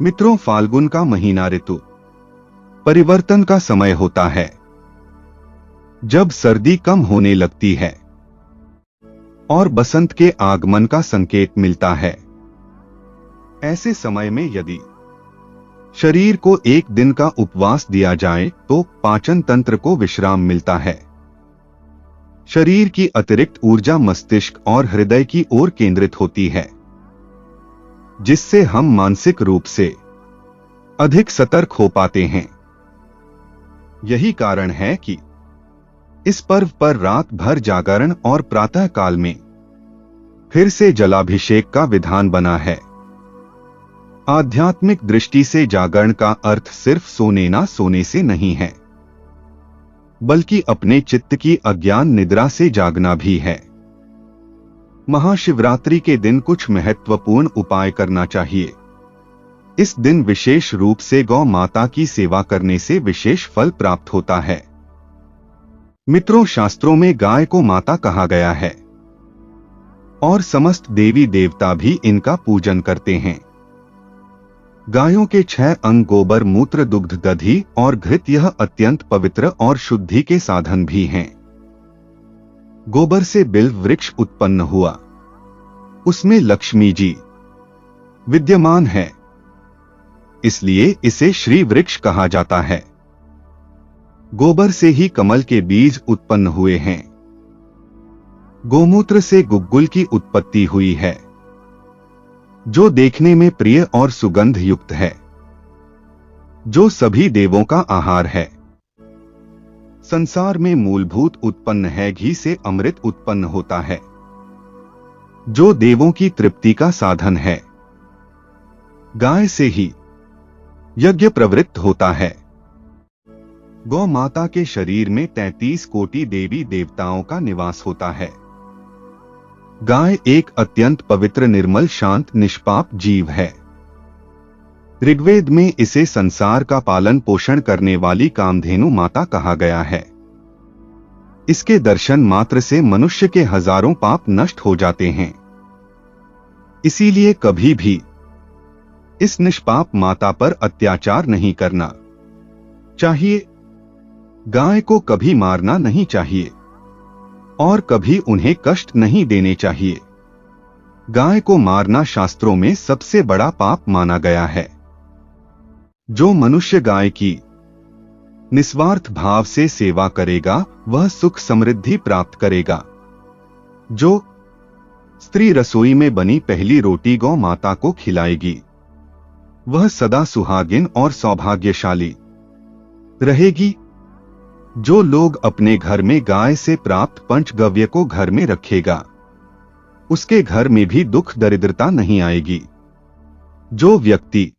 मित्रों, फाल्गुन का महीना ऋतु परिवर्तन का समय होता है, जब सर्दी कम होने लगती है और बसंत के आगमन का संकेत मिलता है। ऐसे समय में यदि शरीर को एक दिन का उपवास दिया जाए तो पाचन तंत्र को विश्राम मिलता है। शरीर की अतिरिक्त ऊर्जा मस्तिष्क और हृदय की ओर केंद्रित होती है, जिससे हम मानसिक रूप से अधिक सतर्क हो पाते हैं। यही कारण है कि इस पर्व पर रात भर जागरण और प्रातः काल में फिर से जलाभिषेक का विधान बना है। आध्यात्मिक दृष्टि से जागरण का अर्थ सिर्फ सोने ना सोने से नहीं है, बल्कि अपने चित्त की अज्ञान निद्रा से जागना भी है। महाशिवरात्रि के दिन कुछ महत्वपूर्ण उपाय करना चाहिए। इस दिन विशेष रूप से गौ माता की सेवा करने से विशेष फल प्राप्त होता है। मित्रों, शास्त्रों में गाय को माता कहा गया है और समस्त देवी देवता भी इनका पूजन करते हैं। गायों के 6 अंग गोबर, मूत्र, दुग्ध, दधी और घृत, यह अत्यंत पवित्र और शुद्धि के साधन भी हैं। गोबर से बिल्व वृक्ष उत्पन्न हुआ, उसमें लक्ष्मी जी विद्यमान है, इसलिए इसे श्री वृक्ष कहा जाता है। गोबर से ही कमल के बीज उत्पन्न हुए हैं। गोमूत्र से गुग्गुल की उत्पत्ति हुई है, जो देखने में प्रिय और सुगंध युक्त है, जो सभी देवों का आहार है। संसार में मूलभूत उत्पन्न है, घी से अमृत उत्पन्न होता है, जो देवों की तृप्ति का साधन है। गाय से ही यज्ञ प्रवृत्त होता है। गौ माता के शरीर में 33 कोटि देवी देवताओं का निवास होता है। गाय एक अत्यंत पवित्र, निर्मल, शांत, निष्पाप जीव है। ऋग्वेद में इसे संसार का पालन पोषण करने वाली कामधेनु माता कहा गया है। इसके दर्शन मात्र से मनुष्य के हजारों पाप नष्ट हो जाते हैं। इसीलिए कभी भी इस निष्पाप माता पर अत्याचार नहीं करना चाहिए। गाय को कभी मारना नहीं चाहिए और कभी उन्हें कष्ट नहीं देने चाहिए। गाय को मारना शास्त्रों में सबसे बड़ा पाप माना गया है। जो मनुष्य गाय की निस्वार्थ भाव से सेवा करेगा वह सुख समृद्धि प्राप्त करेगा। जो स्त्री रसोई में बनी पहली रोटी गौ माता को खिलाएगी वह सदा सुहागिन और सौभाग्यशाली रहेगी। जो लोग अपने घर में गाय से प्राप्त पंचगव्य को घर में रखेगा उसके घर में भी दुख दरिद्रता नहीं आएगी। जो व्यक्ति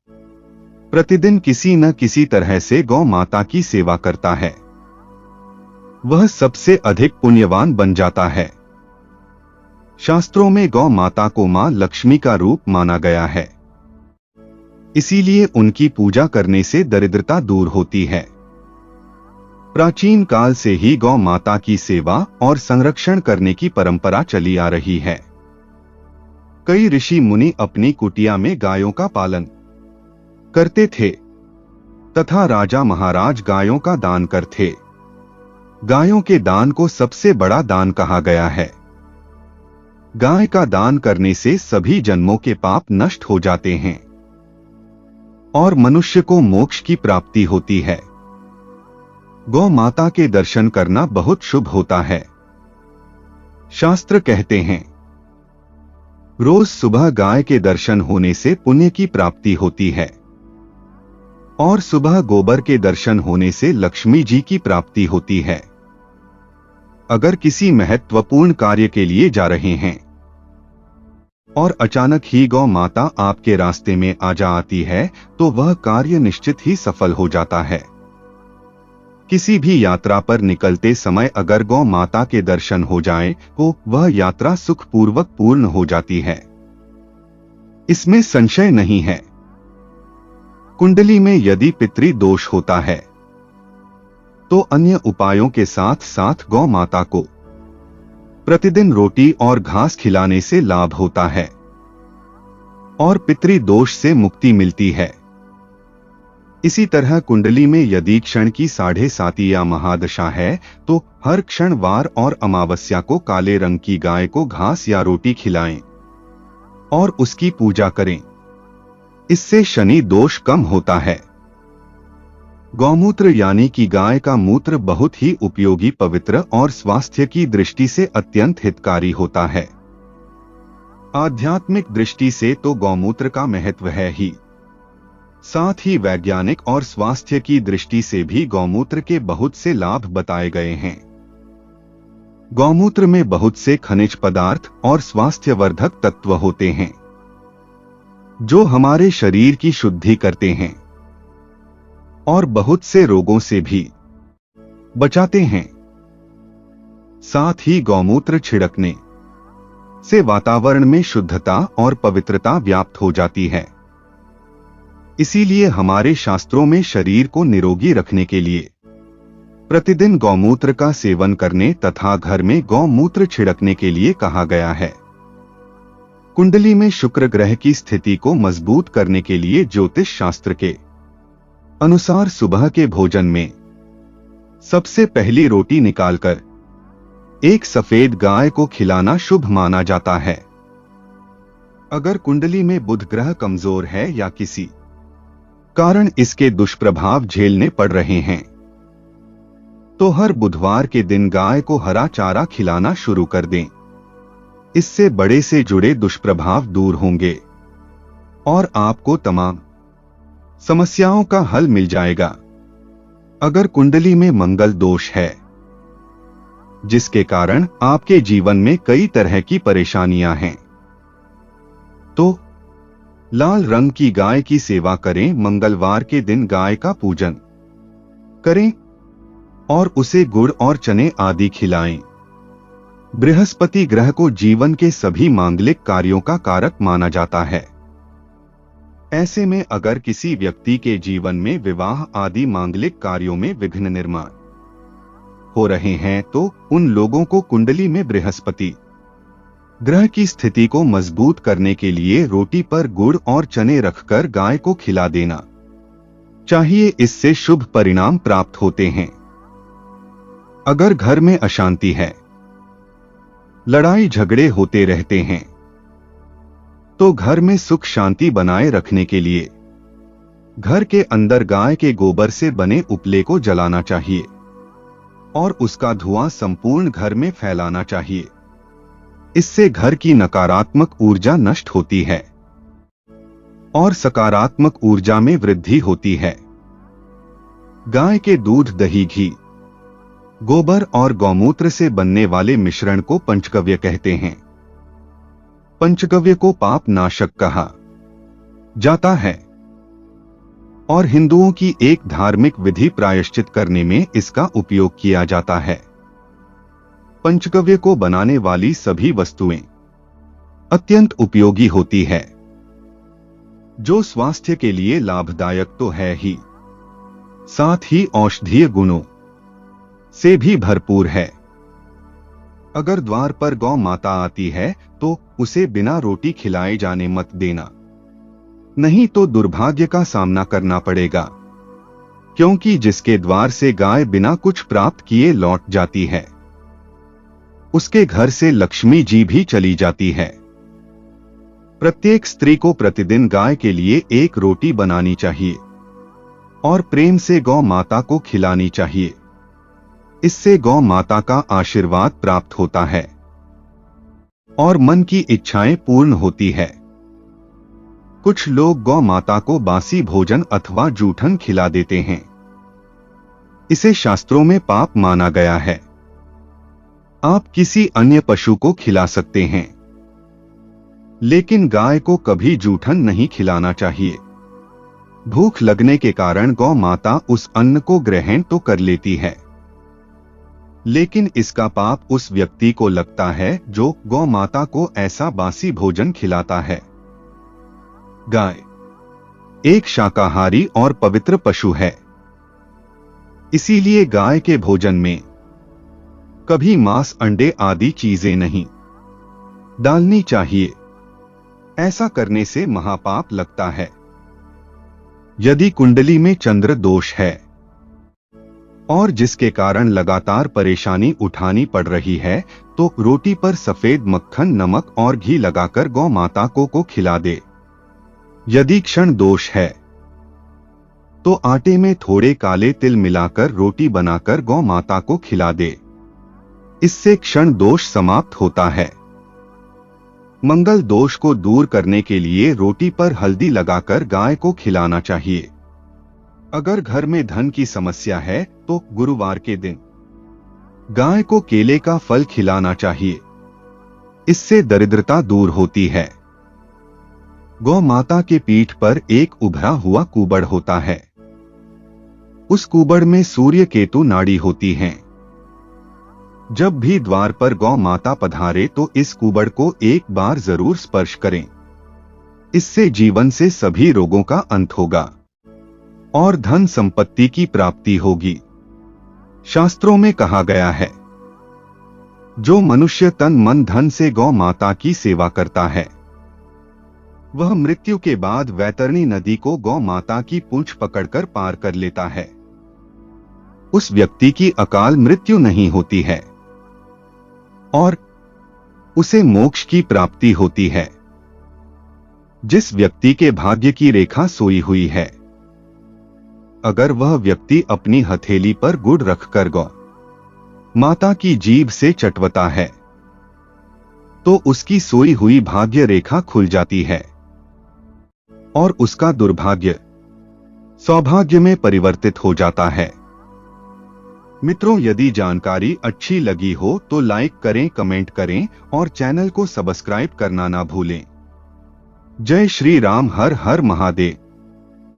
प्रतिदिन किसी न किसी तरह से गौ माता की सेवा करता है वह सबसे अधिक पुण्यवान बन जाता है। शास्त्रों में गौ माता को मां लक्ष्मी का रूप माना गया है, इसीलिए उनकी पूजा करने से दरिद्रता दूर होती है। प्राचीन काल से ही गौ माता की सेवा और संरक्षण करने की परंपरा चली आ रही है। कई ऋषि मुनि अपनी कुटिया में गायों का पालन करते थे तथा राजा महाराज गायों का दान करते। गायों के दान को सबसे बड़ा दान कहा गया है। गाय का दान करने से सभी जन्मों के पाप नष्ट हो जाते हैं और मनुष्य को मोक्ष की प्राप्ति होती है। गौ माता के दर्शन करना बहुत शुभ होता है। शास्त्र कहते हैं रोज सुबह गाय के दर्शन होने से पुण्य की प्राप्ति होती है और सुबह गोबर के दर्शन होने से लक्ष्मी जी की प्राप्ति होती है। अगर किसी महत्वपूर्ण कार्य के लिए जा रहे हैं और अचानक ही गौ माता आपके रास्ते में आ आती है तो वह कार्य निश्चित ही सफल हो जाता है। किसी भी यात्रा पर निकलते समय अगर गौ माता के दर्शन हो जाए तो वह यात्रा सुखपूर्वक पूर्ण हो जाती है, इसमें संशय नहीं है। कुंडली में यदि पितृ दोष होता है तो अन्य उपायों के साथ साथ गौ माता को प्रतिदिन रोटी और घास खिलाने से लाभ होता है और पितृ दोष से मुक्ति मिलती है। इसी तरह कुंडली में यदि क्षण की 7.5 या महादशा है तो हर क्षण वार और अमावस्या को काले रंग की गाय को घास या रोटी खिलाएं और उसकी पूजा करें। इससे शनि दोष कम होता है। गौमूत्र यानी कि गाय का मूत्र बहुत ही उपयोगी, पवित्र और स्वास्थ्य की दृष्टि से अत्यंत हितकारी होता है। आध्यात्मिक दृष्टि से तो गौमूत्र का महत्व है ही, साथ ही वैज्ञानिक और स्वास्थ्य की दृष्टि से भी गौमूत्र के बहुत से लाभ बताए गए हैं। गौमूत्र में बहुत से खनिज पदार्थ और स्वास्थ्यवर्धक तत्व होते हैं जो हमारे शरीर की शुद्धि करते हैं और बहुत से रोगों से भी बचाते हैं। साथ ही गौमूत्र छिड़कने से वातावरण में शुद्धता और पवित्रता व्याप्त हो जाती है। इसीलिए हमारे शास्त्रों में शरीर को निरोगी रखने के लिए प्रतिदिन गौमूत्र का सेवन करने तथा घर में गौमूत्र छिड़कने के लिए कहा गया है। कुंडली में शुक्र ग्रह की स्थिति को मजबूत करने के लिए ज्योतिष शास्त्र के अनुसार सुबह के भोजन में सबसे पहली रोटी निकालकर एक सफेद गाय को खिलाना शुभ माना जाता है। अगर कुंडली में बुध ग्रह कमजोर है या किसी कारण इसके दुष्प्रभाव झेलने पड़ रहे हैं तो हर बुधवार के दिन गाय को हरा चारा खिलाना शुरू कर दें। इससे बड़े से जुड़े दुष्प्रभाव दूर होंगे और आपको तमाम समस्याओं का हल मिल जाएगा। अगर कुंडली में मंगल दोष है जिसके कारण आपके जीवन में कई तरह की परेशानियां हैं तो लाल रंग की गाय की सेवा करें। मंगलवार के दिन गाय का पूजन करें और उसे गुड़ और चने आदि खिलाएं। बृहस्पति ग्रह को जीवन के सभी मांगलिक कार्यों का कारक माना जाता है। ऐसे में अगर किसी व्यक्ति के जीवन में विवाह आदि मांगलिक कार्यों में विघ्न निर्माण हो रहे हैं तो उन लोगों को कुंडली में बृहस्पति ग्रह की स्थिति को मजबूत करने के लिए रोटी पर गुड़ और चने रखकर गाय को खिला देना चाहिए। इससे शुभ परिणाम प्राप्त होते हैं। अगर घर में अशांति है, लड़ाई झगड़े होते रहते हैं तो घर में सुख शांति बनाए रखने के लिए घर के अंदर गाय के गोबर से बने उपले को जलाना चाहिए और उसका धुआं संपूर्ण घर में फैलाना चाहिए। इससे घर की नकारात्मक ऊर्जा नष्ट होती है और सकारात्मक ऊर्जा में वृद्धि होती है। गाय के दूध, दही, घी, गोबर और गौमूत्र से बनने वाले मिश्रण को पंचगव्य कहते हैं। पंचगव्य को पाप नाशक कहा जाता है और हिंदुओं की एक धार्मिक विधि प्रायश्चित करने में इसका उपयोग किया जाता है। पंचगव्य को बनाने वाली सभी वस्तुएं अत्यंत उपयोगी होती है जो स्वास्थ्य के लिए लाभदायक तो है ही, साथ ही औषधीय गुणों से भी भरपूर है। अगर द्वार पर गौ माता आती है तो उसे बिना रोटी खिलाए जाने मत देना, नहीं तो दुर्भाग्य का सामना करना पड़ेगा, क्योंकि जिसके द्वार से गाय बिना कुछ प्राप्त किए लौट जाती है उसके घर से लक्ष्मी जी भी चली जाती है। प्रत्येक स्त्री को प्रतिदिन गाय के लिए एक रोटी बनानी चाहिए और प्रेम से गौ माता को खिलानी चाहिए। इससे गौ माता का आशीर्वाद प्राप्त होता है और मन की इच्छाएं पूर्ण होती है। कुछ लोग गौ माता को बासी भोजन अथवा जूठन खिला देते हैं। इसे शास्त्रों में पाप माना गया है। आप किसी अन्य पशु को खिला सकते हैं, लेकिन गाय को कभी जूठन नहीं खिलाना चाहिए। भूख लगने के कारण गौ माता उस अन्न को ग्रहण तो कर लेती है, लेकिन इसका पाप उस व्यक्ति को लगता है जो गौ माता को ऐसा बासी भोजन खिलाता है। गाय एक शाकाहारी और पवित्र पशु है, इसीलिए गाय के भोजन में कभी मांस, अंडे आदि चीजें नहीं डालनी चाहिए। ऐसा करने से महापाप लगता है। यदि कुंडली में चंद्र दोष है और जिसके कारण लगातार परेशानी उठानी पड़ रही है, तो रोटी पर सफेद मक्खन, नमक और घी लगाकर गौ माता को खिला दे। यदि क्षण दोष है तो आटे में थोड़े काले तिल मिलाकर रोटी बनाकर गौ माता को खिला दे। इससे क्षण दोष समाप्त होता है। मंगल दोष को दूर करने के लिए रोटी पर हल्दी लगाकर गाय को खिलाना चाहिए। अगर घर में धन की समस्या है तो गुरुवार के दिन गाय को केले का फल खिलाना चाहिए। इससे दरिद्रता दूर होती है। गौ माता के पीठ पर एक उभरा हुआ कुबड़ होता है। उस कुबड़ में सूर्य केतु नाड़ी होती हैं। जब भी द्वार पर गौ माता पधारे तो इस कुबड़ को एक बार जरूर स्पर्श करें। इससे जीवन से सभी रोगों का अंत होगा और धन संपत्ति की प्राप्ति होगी। शास्त्रों में कहा गया है, जो मनुष्य तन मन धन से गौ माता की सेवा करता है, वह मृत्यु के बाद वैतरणी नदी को गौ माता की पूंछ पकड़कर पार कर लेता है। उस व्यक्ति की अकाल मृत्यु नहीं होती है और उसे मोक्ष की प्राप्ति होती है। जिस व्यक्ति के भाग्य की रेखा सोई हुई है, अगर वह व्यक्ति अपनी हथेली पर गुड़ रखकर गौ माता की जीभ से चटवता है तो उसकी सोई हुई भाग्य रेखा खुल जाती है और उसका दुर्भाग्य सौभाग्य में परिवर्तित हो जाता है। मित्रों, यदि जानकारी अच्छी लगी हो तो लाइक करें, कमेंट करें और चैनल को सब्सक्राइब करना ना भूलें। जय श्री राम। हर हर महादेव।